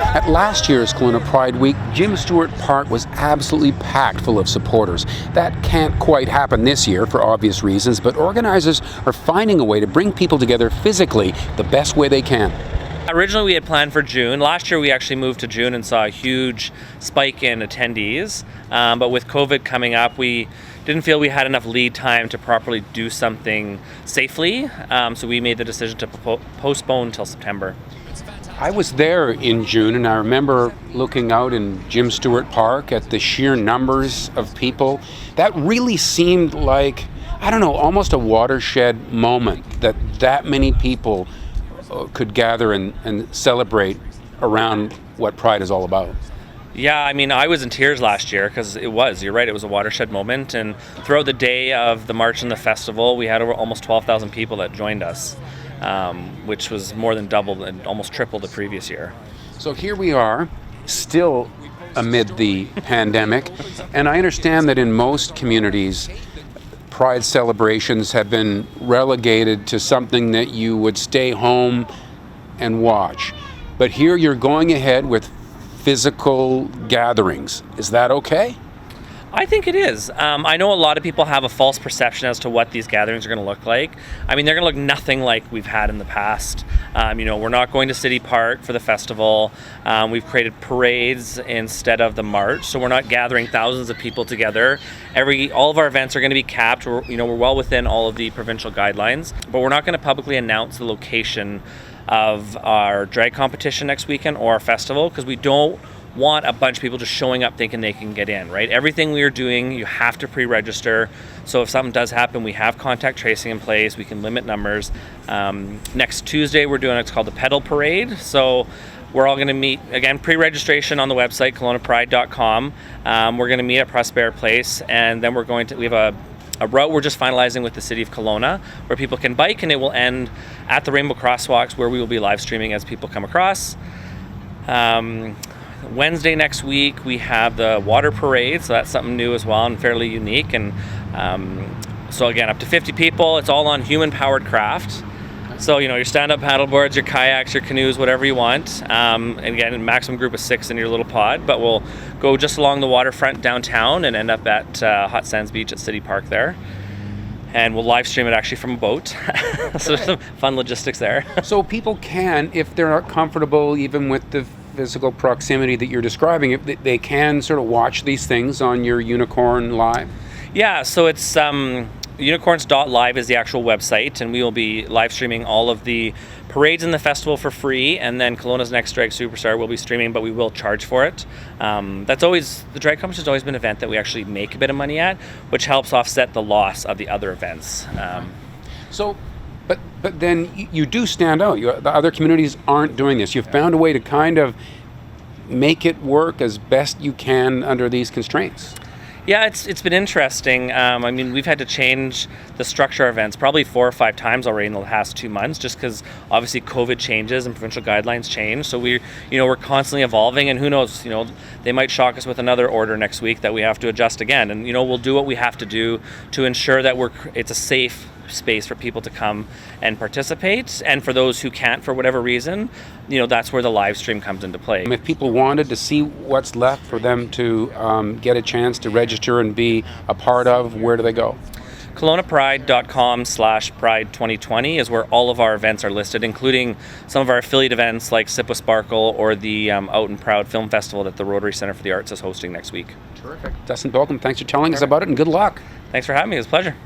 At last year's Kelowna Pride Week, Jim Stewart Park was absolutely packed full of supporters. That can't quite happen this year for obvious reasons, but organizers are finding a way to bring people together physically the best way they can. Originally we had planned for June. Last year we actually moved to June and saw a huge spike in attendees. But with COVID coming up, we didn't feel we had enough lead time to properly do something safely. So we made the decision to postpone until September. I was there in June, and I remember looking out in Jim Stewart Park at the sheer numbers of people. That really seemed like, I don't know, almost a watershed moment that many people could gather and celebrate around what Pride is all about. Yeah, I mean, I was in tears last year because you're right, it was a watershed moment. And throughout the day of the march and the festival, we had over almost 12,000 people that joined us. Which was more than double and almost triple the previous year. So here we are, still amid the pandemic, and I understand that in most communities, Pride celebrations have been relegated to something that you would stay home and watch. But here you're going ahead with physical gatherings. Is that okay? I think it is. I know a lot of people have a false perception as to what these gatherings are going to look like. I mean, they're going to look nothing like we've had in the past. We're not going to City Park for the festival. We've created parades instead of the march, so we're not gathering thousands of people together. All of our events are going to be capped. We're well within all of the provincial guidelines, but we're not going to publicly announce the location of our drag competition next weekend or our festival because we don't want a bunch of people just showing up thinking they can get in, right? Everything we are doing, you have to pre-register. So if something does happen, we have contact tracing in place. We can limit numbers. Next Tuesday, we're doing what's called the Pedal Parade. So we're all going to meet, again, pre-registration on the website, kelownapride.com. We're going to meet at Prosper Place, and then we have a route we're just finalizing with the City of Kelowna where people can bike, and it will end at the Rainbow Crosswalks where we will be live streaming as people come across. Wednesday next week we have the water parade, so that's something new as well and fairly unique. And so again, up to 50 people. It's all on human-powered craft. So your stand-up paddleboards, your kayaks, your canoes, whatever you want. And again, a maximum group of 6 in your little pod. But we'll go just along the waterfront downtown and end up at Hot Sands Beach at City Park there. And we'll live stream it actually from a boat. So there's some fun logistics there. So people can, if they're not comfortable even with the physical proximity that you're describing, if they can sort of watch these things on your Unicorn Live? Yeah, so it's unicorns.live is the actual website, and we will be live streaming all of the parades in the festival for free, and then Kelowna's Next Drag Superstar will be streaming, but we will charge for it. The drag competition has always been an event that we actually make a bit of money at, which helps offset the loss of the other events. But then you do stand out. The other communities aren't doing this. You've found a way to kind of make it work as best you can under these constraints. Yeah, it's been interesting. We've had to change the structure of events probably 4 or 5 times already in the last 2 months, just because obviously COVID changes and provincial guidelines change. So we're constantly evolving, and who knows, they might shock us with another order next week that we have to adjust again. And we'll do what we have to do to ensure that it's a safe space for people to come and participate, and for those who can't for whatever reason, that's where the live stream comes into play. If people wanted to see what's left for them to get a chance to register and be a part of, where do they go? kelownapride.com/pride2020 is where all of our events are listed, including some of our affiliate events like Sip with Sparkle or the Out and Proud Film Festival that the Rotary Centre for the Arts is hosting next week. Terrific. Dustin Balcom, thanks for telling us about it, and good luck. Thanks for having me. It was a pleasure.